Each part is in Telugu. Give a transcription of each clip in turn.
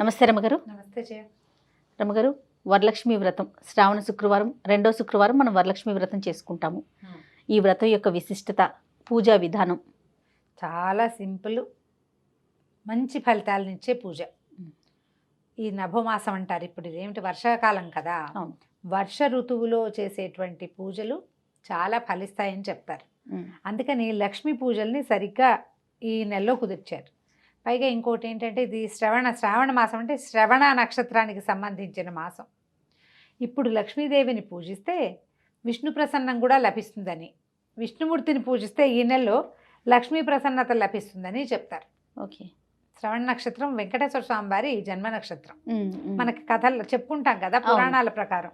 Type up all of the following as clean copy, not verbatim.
నమస్తే రమగారు. నమస్తే జయ. రమగారు, వరలక్ష్మి వ్రతం శ్రావణ శుక్రవారం, రెండో శుక్రవారం మనం వరలక్ష్మి వ్రతం చేసుకుంటాము. ఈ వ్రతం యొక్క విశిష్టత, పూజా విధానం చాలా సింపుల్, మంచి ఫలితాలనిచ్చే పూజ. ఈ నభోమాసం అంటారు. ఇప్పుడు ఇదేమిటి, వర్షాకాలం కదా. వర్ష ఋతువులో చేసేటువంటి పూజలు చాలా ఫలిస్తాయని చెప్తారు. అందుకని లక్ష్మీ పూజల్ని సరిగ్గా ఈ నెలలో కుదిర్చారు. పైగా ఇంకోటి ఏంటంటే, ఇది శ్రవణ మాసం అంటే శ్రవణ నక్షత్రానికి సంబంధించిన మాసం. ఇప్పుడు లక్ష్మీదేవిని పూజిస్తే విష్ణు ప్రసన్నం కూడా లభిస్తుందని, విష్ణుమూర్తిని పూజిస్తే ఈ నెలలో లక్ష్మీ ప్రసన్నత లభిస్తుందని చెప్తారు. ఓకే. శ్రవణ నక్షత్రం వెంకటేశ్వర స్వామి వారి జన్మ నక్షత్రం. మనకి కథలు చెప్పుకుంటాం కదా పురాణాల ప్రకారం.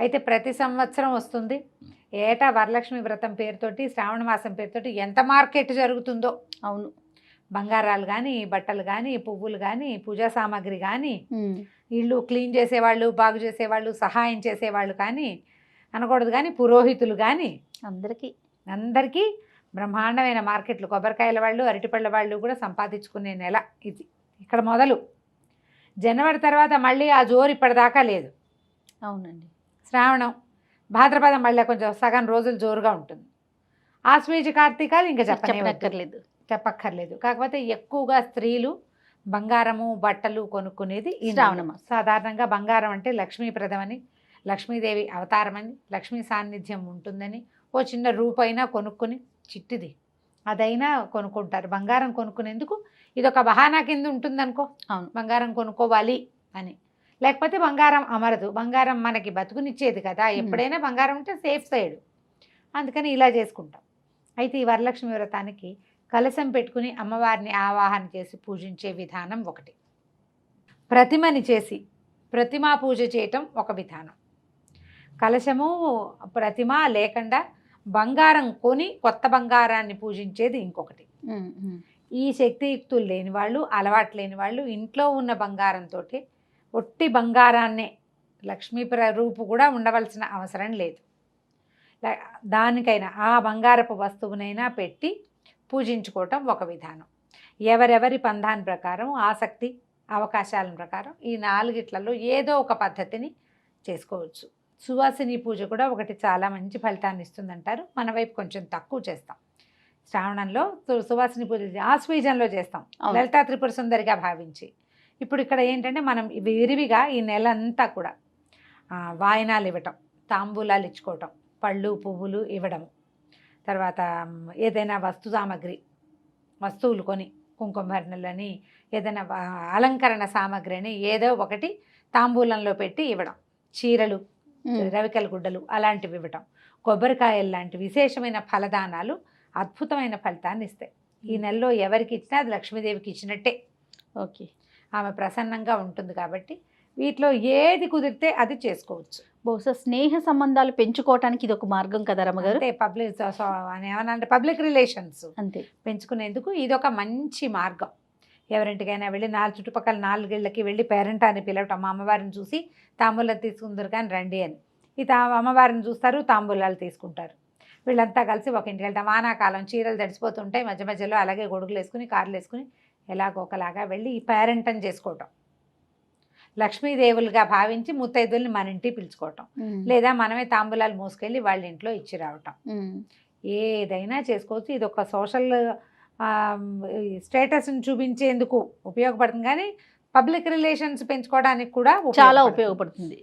అయితే ప్రతి సంవత్సరం వస్తుంది. ఏటా వరలక్ష్మి వ్రతం పేరుతోటి, శ్రావణ మాసం పేరుతోటి ఎంత మార్కెట్ జరుగుతుందో. అవును. బంగారాలు కానీ, బట్టలు కానీ, పువ్వులు కానీ, పూజా సామాగ్రి కానీ, ఇళ్ళు క్లీన్ చేసేవాళ్ళు, బాగు చేసేవాళ్ళు, సహాయం చేసేవాళ్ళు కానీ అనకూడదు, కానీ పురోహితులు కానీ అందరికీ బ్రహ్మాండమైన మార్కెట్లు. కొబ్బరికాయల వాళ్ళు, అరటిపళ్ళ వాళ్ళు కూడా సంపాదించుకునే నెల ఇది. ఇక్కడ మొదలు జనవరి తర్వాత మళ్ళీ ఆ జోరు ఇప్పటిదాకా లేదు. అవునండి. శ్రావణం, భాద్రపదం మళ్ళీ కొంచెం సగం రోజులు జోరుగా ఉంటుంది. ఆశ్వీజ కార్తీకాలు ఇంకా చెప్పక్కర్లేదు. కాకపోతే ఎక్కువగా స్త్రీలు బంగారము, బట్టలు కొనుక్కునేది ఈ శ్రావణం. సాధారణంగా బంగారం అంటే లక్ష్మీప్రదమని, లక్ష్మీదేవి అవతారమని, లక్ష్మీ సాన్నిధ్యం ఉంటుందని ఓ చిన్న రూపైనా కొనుక్కుని, చిట్టిది అదైనా కొనుక్కుంటారు. బంగారం కొనుక్కునేందుకు ఇదొక బహానా కింద ఉంటుందనుకో. అవును, బంగారం కొనుక్కోవాలి అని. లేకపోతే బంగారం అమరదు. బంగారం మనకి బతుకునిచ్చేది కదా. ఎప్పుడైనా బంగారం ఉంటే సేఫ్ సైడ్. అందుకని ఇలా చేసుకుంటాం. అయితే ఈ వరలక్ష్మి వ్రతానికి కలశం పెట్టుకుని అమ్మవారిని ఆవాహన చేసి పూజించే విధానం ఒకటి. ప్రతిమని చేసి ప్రతిమా పూజ చేయటం ఒక విధానం. కలశము, ప్రతిమ లేకుండా బంగారం కొని కొత్త బంగారాన్ని పూజించేది ఇంకొకటి. ఈ శక్తియుక్తులు లేని వాళ్ళు, అలవాటు లేని వాళ్ళు ఇంట్లో ఉన్న బంగారంతో ఒట్టి బంగారాన్నే, లక్ష్మీ రూపు కూడా ఉండవలసిన అవసరం లేదు. దానికైనా ఆ బంగారపు వస్తువునైనా పెట్టి పూజించుకోవటం ఒక విధానం. ఎవరెవరి పంధాన్ ప్రకారం, ఆసక్తి అవకాశాల ప్రకారం ఈ నాలుగిట్లలో ఏదో ఒక పద్ధతిని చేసుకోవచ్చు. సువాసిని పూజ కూడా ఒకటి చాలా మంచి ఫలితాన్ని ఇస్తుందంటారు. మన వైపు కొంచెం తక్కువ చేస్తాం. శ్రావణంలో సువాసిని పూజ ఆశ్వీజంలో చేస్తాం, లలితా త్రిపుర సుందరిగా భావించి. ఇప్పుడు ఇక్కడ ఏంటంటే, మనం విరివిగా ఈ నెలంతా కూడా వాయినాలు ఇవ్వటం, తాంబూలాలు ఇచ్చుకోవటం, పళ్ళు పువ్వులు ఇవ్వడం, తర్వాత ఏదైనా వస్తువులు కొని, కుంకుమర్ణలని, ఏదైనా అలంకరణ సామాగ్రి అని ఏదో ఒకటి తాంబూలంలో పెట్టి ఇవ్వడం, చీరలు, రవికల గుడ్డలు అలాంటివి ఇవ్వటం, కొబ్బరికాయలు లాంటి విశేషమైన ఫలదానాలు అద్భుతమైన ఫలితాన్ని ఇస్తాయి. ఈ నెలలో ఎవరికి ఇచ్చినా అది లక్ష్మీదేవికి ఇచ్చినట్టే. ఓకే. ఆమె ప్రసన్నంగా ఉంటుంది కాబట్టి వీటిలో ఏది కుదిరితే అది చేసుకోవచ్చు. బహుశా స్నేహ సంబంధాలు పెంచుకోవటానికి ఇది ఒక మార్గం కదా రమగారు. అంటే ఏమన్నా పబ్లిక్ రిలేషన్స్ అంతే పెంచుకునేందుకు ఇది ఒక మంచి మార్గం. ఎవరింటికైనా వెళ్ళి చుట్టుపక్కల 4 ఇళ్ళకి వెళ్ళి పేరెంటాన్ని పిలవటం, అమ్మవారిని చూసి తాంబూలాలు తీసుకుందరు కానీ రండి అని. అమ్మవారిని చూస్తారు, తాంబూలాలు తీసుకుంటారు. వీళ్ళంతా కలిసి ఒక ఇంటికి వెళ్తాం. వానాకాలం చీరలు తడిసిపోతుంటాయి, మధ్య మధ్యలో అలాగే గొడుగులు వేసుకుని, కార్లు వేసుకుని ఎలాగోకలాగా వెళ్ళి ఈ పేరెంటని చేసుకోవటం, లక్ష్మీదేవులుగా భావించి ముత్తైదుల్ని మన ఇంటికి పిలుచుకోవటం, లేదా మనమే తాంబూలాలు మోసుకెళ్ళి వాళ్ళ ఇంట్లో ఇచ్చి రావటం, ఏదైనా చేసుకోవచ్చు. ఇది ఒక సోషల్ స్టేటస్ని చూపించేందుకు ఉపయోగపడుతుంది, కానీ పబ్లిక్ రిలేషన్స్ పెంచుకోవడానికి కూడా చాలా ఉపయోగపడుతుంది.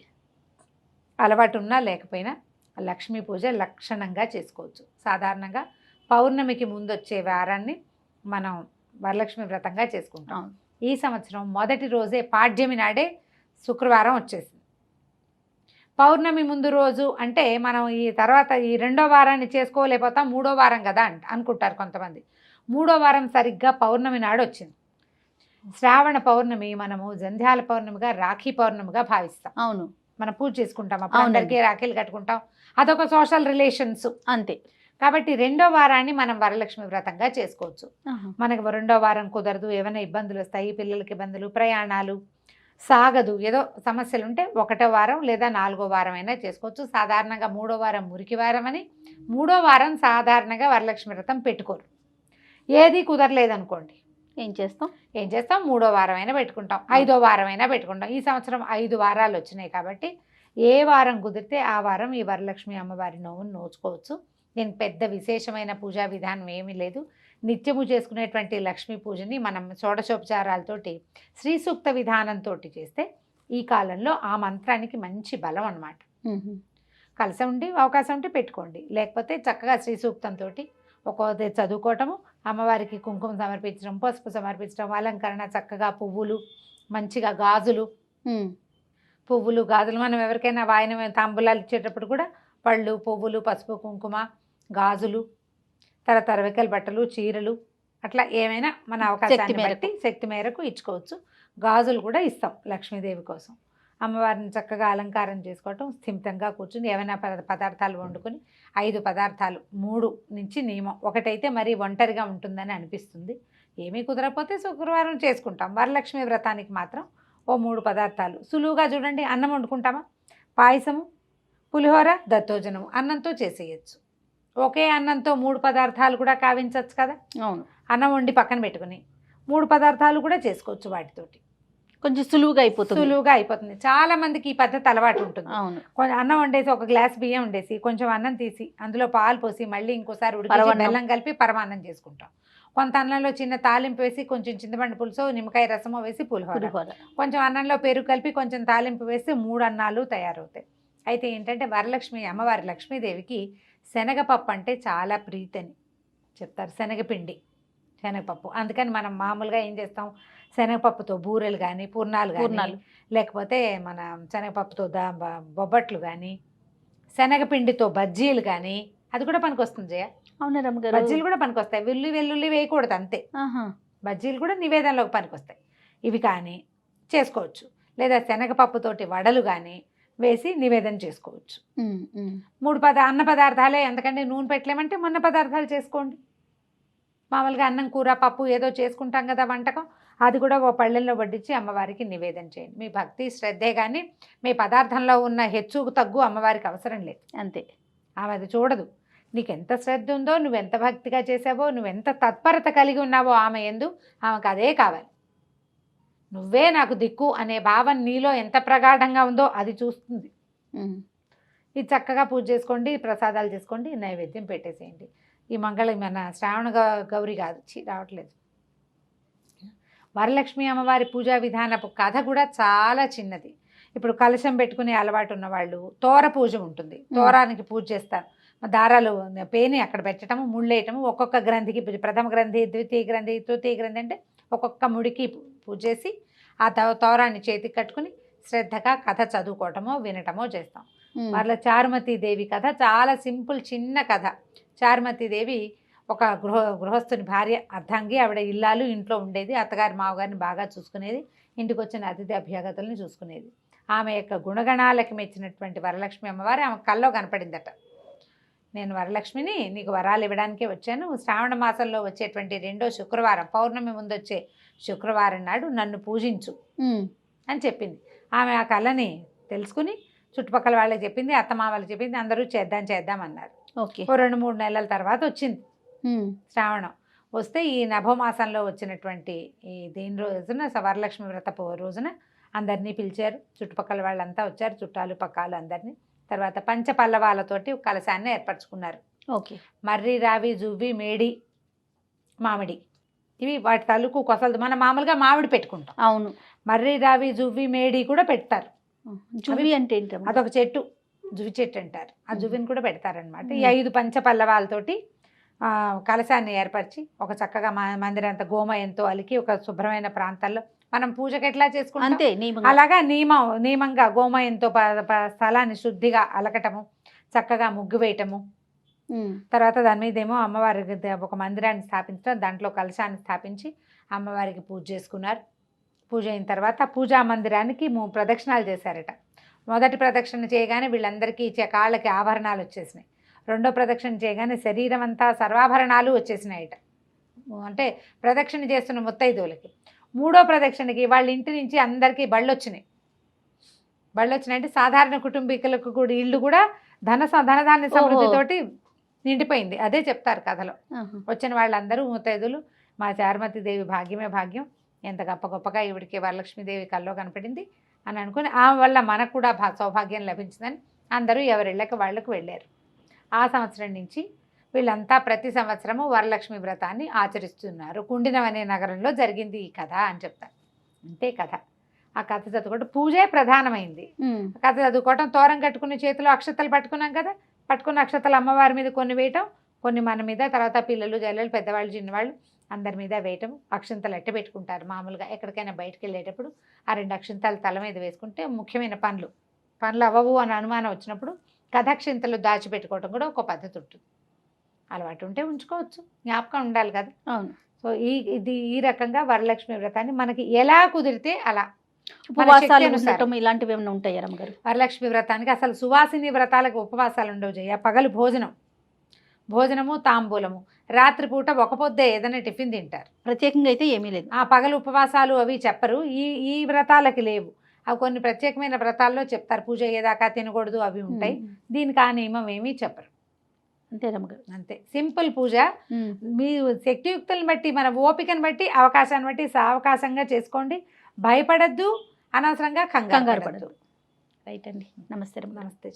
అలవాటు ఉన్నా లేకపోయినా లక్ష్మీ పూజ లక్షణంగా చేసుకోవచ్చు. సాధారణంగా పౌర్ణమికి ముందు వచ్చే వారాన్ని మనం వరలక్ష్మి వ్రతంగా చేసుకుంటాం. ఈ సంవత్సరం మొదటి రోజే పాడ్యమి నాడే శుక్రవారం వచ్చేసింది. పౌర్ణమి ముందు రోజు అంటే మనం ఈ తర్వాత ఈ 2వ వారాన్ని చేసుకోలేకపోతాం, 3వ వారం కదా అనుకుంటారు కొంతమంది. 3వ వారం సరిగ్గా పౌర్ణమి నాడు వచ్చింది. శ్రావణ పౌర్ణమి మనము జంధ్యాల పౌర్ణమిగా, రాఖీ పౌర్ణమిగా భావిస్తాం. అవును, మనం పూజ చేసుకుంటాం, అప్పుడు అందరికీ రాఖీలు కట్టుకుంటాం. అదొక సోషల్ రిలేషన్స్ అంతే. కాబట్టి 2వ వారాన్ని మనం వరలక్ష్మి వ్రతంగా చేసుకోవచ్చు. మనకు 2వ వారం కుదరదు, ఏమైనా ఇబ్బందులు వస్తాయి, పిల్లలకి ఇబ్బందులు, ప్రయాణాలు, సాగదు, ఏదో సమస్యలు ఉంటే 1వ వారం లేదా 4వ వారం అయినా చేసుకోవచ్చు. సాధారణంగా 3వ వారం మురికి వారం అని, 3వ వారం సాధారణంగా వరలక్ష్మి వ్రతం పెట్టుకోరు. ఏది కుదరలేదనుకోండి, ఏం చేస్తాం? ఏం చేస్తాం, 3వ వారం అయినా పెట్టుకుంటాం, 5వ వారం అయినా పెట్టుకుంటాం. ఈ సంవత్సరం 5 వారాలు వచ్చినాయి కాబట్టి ఏ వారం కుదిరితే ఆ వారం ఈ వరలక్ష్మి అమ్మవారి నోమును నోచుకోవచ్చు. దీనికి పెద్ద విశేషమైన పూజా విధానం ఏమీ లేదు. నిత్యము చేసుకునేటువంటి లక్ష్మీ పూజని మనం షోడశోపచారాలతోటి శ్రీ సూక్త విధానంతో చేస్తే ఈ కాలంలో ఆ మంత్రానికి మంచి బలం అన్నమాట. కలిసి ఉండి అవకాశం ఉంటే పెట్టుకోండి, లేకపోతే చక్కగా శ్రీ సూక్తంతో ఒక్కొక్కటి చదువుకోవటము, అమ్మవారికి కుంకుమ సమర్పించడం, పసుపు సమర్పించడం, అలంకరణ చక్కగా పువ్వులు, మంచిగా గాజులు, పువ్వులు గాజులు. మనం ఎవరికైనా వాయనం తాంబూలాలు ఇచ్చేటప్పుడు కూడా పళ్ళు, పువ్వులు, పసుపు, కుంకుమ, గాజులు, తర్వాత రవికల బట్టలు, చీరలు, అట్లా ఏమైనా మన అవకాశాన్ని బట్టి శక్తి మేరకు ఇచ్చుకోవచ్చు. గాజులు కూడా ఇస్తాం లక్ష్మీదేవి కోసం. అమ్మవారిని చక్కగా అలంకారం చేసుకోవటం, స్థిమితంగా కూర్చుని ఏమైనా పదార్థాలు వండుకొని 5 పదార్థాలు, 3 నుంచి నియమం. ఒకటైతే మరి ఒంటరిగా ఉంటుందని అనిపిస్తుంది, ఏమీ కుదరకపోతే శుక్రవారం చేసుకుంటాం. వరలక్ష్మి వ్రతానికి మాత్రం ఓ 3 పదార్థాలు సులువుగా చూడండి. అన్నం వండుకుంటామా, పాయసము, పులిహోర, దత్తోజనము అన్నంతో చేసేయచ్చు. ఒకే అన్నంతో 3 పదార్థాలు కూడా కావించవచ్చు కదా. అవును, అన్నం వండి పక్కన పెట్టుకుని 3 పదార్థాలు కూడా చేసుకోవచ్చు. వాటితోటి కొంచెం సులువుగా అయిపోతుంది. చాలా మందికి ఈ పద్ధతి అలవాటు ఉంటుంది. అవును, కొంచెం అన్నం వండేసి ఒక గ్లాస్ బియ్యం వండేసి కొంచెం అన్నం తీసి అందులో పాలు పోసి మళ్ళీ ఇంకోసారి ఉడికి బెల్లం కలిపి పరమాన్నం చేసుకుంటాం. కొంత అన్నంలో చిన్న తాలింపు వేసి కొంచెం చింతపండు పులుసు, నిమ్మకాయ రసమో వేసి పులిహోర, కొంచెం అన్నంలో పెరుగు కలిపి కొంచెం తాలింపు వేసి 3 అన్నాలు తయారవుతాయి. అయితే ఏంటంటే వరలక్ష్మి అమ్మవారి లక్ష్మీదేవికి శనగపప్పు అంటే చాలా ప్రీతని చెప్తారు. శనగపిండి, శనగపప్పు. అందుకని మనం మామూలుగా ఏం చేస్తాం, శనగపప్పుతో బూరెలు కానీ, పూర్ణాలు కానీ, లేకపోతే మన శనగపప్పుతో బొబ్బట్లు కానీ, శనగపిండితో బజ్జీలు కానీ, అది కూడా పనికొస్తుంది జయ. అవునా రమ్మగారు? బజ్జీలు కూడా పనికొస్తాయి. వెల్లుల్లి వేయకూడదు అంతే. బజ్జీలు కూడా నివేదనలోకి పనికొస్తాయి. ఇవి కానీ చేసుకోవచ్చు. లేదా శనగపప్పుతోటి వడలు కానీ వేసి నివేదన చేసుకోవచ్చు. 3 అన్న పదార్థాలే, ఎందుకంటే నూనె పెట్టలేమంటే మొన్న పదార్థాలు చేసుకోండి. మామూలుగా అన్నం, కూర, పప్పు ఏదో చేసుకుంటాం కదా వంటకం, అది కూడా ఓ పళ్ళెల్లో వడ్డించి అమ్మవారికి నివేదన చేయండి. మీ భక్తి శ్రద్ధే కానీ మీ పదార్థంలో ఉన్న హెచ్చు తగ్గు అమ్మవారికి అవసరం లేదు. అంతే, ఆమె అది చూడదు. నీకు ఎంత శ్రద్ధ ఉందో, నువ్వెంత భక్తిగా చేసావో, నువ్వెంత తత్పరత కలిగి ఉన్నావో ఆమె యందు, ఆమెకు అదే కావాలి. నువ్వే నాకు దిక్కు అనే భావం నీలో ఎంత ప్రగాఢంగా ఉందో అది చూస్తుంది. ఇది చక్కగా పూజ చేసుకోండి, ప్రసాదాలు చేసుకోండి, నైవేద్యం పెట్టేసేయండి. ఈ మన శ్రావణ గౌరి కాదు, రావట్లేదు. వరలక్ష్మి అమ్మవారి పూజా విధానపు కథ కూడా చాలా చిన్నది. ఇప్పుడు కలశం పెట్టుకునే అలవాటు ఉన్న వాళ్ళు తోర పూజ ఉంటుంది, తోరానికి పూజ చేస్తారు. దారాలు పేని అక్కడ పెట్టడము, ముళ్ళేయటము, ఒక్కొక్క గ్రంథికి ప్రథమ గ్రంథి, ద్వితీయ గ్రంథి, తృతీయ గ్రంథి అంటే ఒక్కొక్క ముడికి పూజ చేసి ఆ తోరాన్ని చేతికి కట్టుకుని శ్రద్ధగా కథ చదువుకోవటమో వినటమో చేస్తాం. వాళ్ళ చారుమతీదేవి కథ చాలా సింపుల్, చిన్న కథ. చారుమతీదేవి ఒక గృహస్థుని భార్య, అర్ధాంగి. ఆవిడ ఇల్లాలు, ఇంట్లో ఉండేది, అత్తగారి మావగారిని బాగా చూసుకునేది, ఇంటికి వచ్చిన అతిథి అభ్యాగతుల్ని చూసుకునేది. ఆమె యొక్క గుణగణాలకి మెచ్చినటువంటి వరలక్ష్మి అమ్మవారి ఆమె కల్లో కనపడిందట. నేను వరలక్ష్మిని, నీకు వరాలు ఇవ్వడానికే వచ్చాను. శ్రావణ మాసంలో వచ్చేటువంటి 2వ శుక్రవారం, పౌర్ణమి ముందు వచ్చే శుక్రవారం నాడు నన్ను పూజించు అని చెప్పింది. ఆమె ఆ కళని తెలుసుకుని చుట్టుపక్కల వాళ్ళకి చెప్పింది, అత్తమా వాళ్ళకి చెప్పింది. అందరూ చేద్దాం అన్నారు. ఓ 2-3 నెలల తర్వాత వచ్చింది శ్రావణం. వస్తే ఈ నభోమాసంలో వచ్చినటువంటి దీని రోజున, వరలక్ష్మి వ్రతపు రోజున అందరినీ పిలిచారు. చుట్టుపక్కల వాళ్ళంతా వచ్చారు, చుట్టాలు పక్కాలు అందరినీ. తర్వాత పంచపల్లవాలతోటి కలశాన్ని ఏర్పరచుకున్నారు. మర్రి, రావి, జువ్వి, మేడి, మామిడి, ఇవి వాటి తలుకు కొసలు. మనం మామూలుగా మామిడి పెట్టుకుంటాం. అవును, మర్రి, రావి, జువ్వి, మేడి కూడా పెడతారు. జువ్వి అంటే అదొక చెట్టు, జువ్వి చెట్టు అంటారు. ఆ జువ్విని కూడా పెడతారనమాట. ఈ 5 పంచపల్లవాలతోటి కలశాన్ని ఏర్పరిచి ఒక చక్కగా మందిరంతా గోమయంతో అలికి ఒక శుభ్రమైన ప్రాంతాల్లో మనం పూజకి ఎట్లా చేసుకుంటాం అలాగా నియమంగా గోమయంతో స్థలాన్ని శుద్ధిగా అలకటము, చక్కగా ముగ్గు వేయటము. తర్వాత దాని మీద ఏమో అమ్మవారికి ఒక మందిరాన్ని స్థాపించడం, దాంట్లో కలశాన్ని స్థాపించి అమ్మవారికి పూజ చేసుకున్నారు. పూజ అయిన తర్వాత పూజా మందిరానికి 3 ప్రదక్షిణాలు చేశారట. మొదటి ప్రదక్షిణ చేయగానే వీళ్ళందరికీ కాళ్ళకి ఆభరణాలు వచ్చేసినాయి. 2వ ప్రదక్షిణ చేయగానే శరీరం అంతా సర్వాభరణాలు వచ్చేసినాయట. అంటే ప్రదక్షిణ చేస్తున్న ముత్తైదువులకి. 3వ ప్రదక్షిణకి వాళ్ళ ఇంటి నుంచి అందరికీ బళ్ళు వచ్చినాయి అంటే సాధారణ కుటుంబీకులకు కూడా ఇల్లు కూడా ధనధాన్య సమృద్ధితోటి నిండిపోయింది. అదే చెప్తారు కథలో. వచ్చిన వాళ్ళందరూ ముత్తైదులు మా చారుమతి దేవి భాగ్యమే భాగ్యం, ఎంత గొప్పగా ఈవిడికి వరలక్ష్మీదేవి కల్లో కనపడింది అని అనుకుని ఆమె వల్ల మనకు కూడా సౌభాగ్యం లభించిందని అందరూ ఎవరిళ్ళకి వాళ్ళకు వెళ్ళారు. ఆ సంవత్సరం నుంచి వీళ్ళంతా ప్రతి సంవత్సరము వరలక్ష్మి వ్రతాన్ని ఆచరిస్తున్నారు. కుండినం అనే నగరంలో జరిగింది ఈ కథ అని చెప్తారు. అంతే కథ. ఆ కథ చదువుకోవడం పూజే ప్రధానమైంది. కథ చదువుకోవటం, తోరం కట్టుకుని చేతిలో అక్షతలు పట్టుకున్నాం కదా, పట్టుకున్న అక్షతలు అమ్మవారి మీద కొన్ని వేయటం, కొన్ని మన మీద, తర్వాత పిల్లలు జల్లలు పెద్దవాళ్ళు చిన్నవాళ్ళు అందరి మీద వేయటం. అక్షంతలు ఎట్ట పెట్టుకుంటారు మామూలుగా ఎక్కడికైనా బయటకు వెళ్ళేటప్పుడు ఆ 2 అక్షంతలు తల మీద వేసుకుంటే ముఖ్యమైన పనులు అవ్వవు అని అనుమానం వచ్చినప్పుడు కథాక్షింతలు దాచిపెట్టుకోవటం కూడా ఒక పద్ధతి ఉంటుంది. అలవాటు ఉంటే ఉంచుకోవచ్చు, జ్ఞాపకం ఉండాలి కదా. అవును. సో ఈ రకంగా వరలక్ష్మి వ్రతాన్ని మనకి ఎలా కుదిరితే అలా ఉపవాసాలు ఉండటం ఇలాంటివి ఏమైనా ఉంటాయి రమ్మగారు? వరలక్ష్మి వ్రతానికి అసలు సువాసిని వ్రతాలకు ఉపవాసాలు ఉండవు జయ. పగలు భోజనము తాంబూలము, రాత్రిపూట ఒక పొద్దే ఏదైనా టిఫిన్ తింటారు. ప్రత్యేకంగా అయితే ఏమీ లేదు. ఆ పగలు ఉపవాసాలు అవి చెప్పరు. ఈ వ్రతాలకి లేవు. అవి కొన్ని ప్రత్యేకమైన వ్రతాల్లో చెప్తారు, పూజ అయ్యేదాకా తినకూడదు అవి ఉంటాయి. దీనికి ఆ నియమం ఏమీ చెప్పరు. అంతే రమ్మగారు. అంతే సింపుల్ పూజ. మీ శక్తియుక్తులను బట్టి, మన ఓపికను బట్టి, అవకాశాన్ని బట్టి సావకాశంగా చేసుకోండి. భయపడద్దు, అనవసరంగా కంగారు పడద్దు. రైట్ అండి. నమస్తే. నమస్తే.